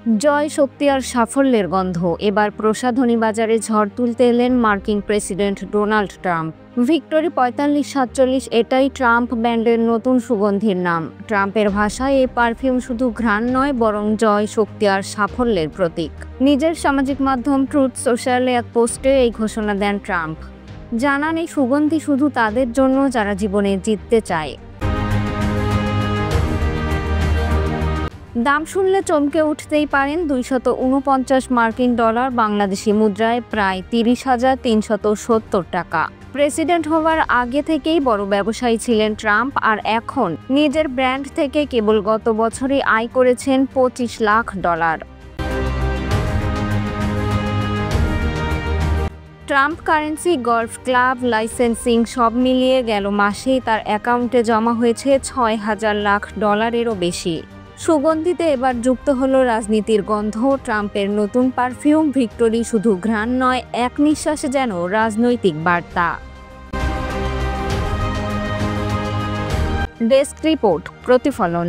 জয়, শক্তি আর সাফল্যের গন্ধ। এবার প্রসাধনী বাজারে ঝড় তুলতে এলেন মার্কিন প্রেসিডেন্ট ডোনাল্ড ট্রাম্প। ভিক্টোরি 4547 এটাই ট্রাম্প ব্র্যান্ডের নতুন সুগন্ধির নাম। ট্রাম্পের ভাষায় এই পারফিউম শুধু ঘ্রাণ নয়, বরং জয়, শক্তি আর সাফল্যের প্রতীক। নিজের সামাজিক মাধ্যম ট্রুথ সোশ্যালে এক পোস্টে এই ঘোষণা দেন ট্রাম্প। জানান, এই সুগন্ধি শুধু তাদের জন্য যারা জীবনে জিততে চায়। দাম শুনলে চমকে উঠতেই পারেন। $249 বাংলাদেশি মুদ্রায় প্রায় 30,370 টাকা। প্রেসিডেন্ট হওয়ার আগে থেকেই বড় ব্যবসায়ী ছিলেন ট্রাম্প, আর এখন নিজের ব্র্যান্ড থেকে কেবল গত বছরই আয় করেছেন $25 lakh. Trump currency, golf club, licensing সব মিলিয়ে গেল মাসেই তার অ্যাকাউন্টে জমা হয়েছে $6,000 লাখ বেশি। সুগন্ধিতে এবার যুক্ত হলো রাজনীতির গন্ধ। ট্রাম্পের নতুন পারফিউম ভিক্টোরি শুধু ঘ্রাণ নয়, এক নিঃশ্বাসে যেন রাজনৈতিক বার্তা। ডেস্ক রিপোর্ট, প্রতিফলন।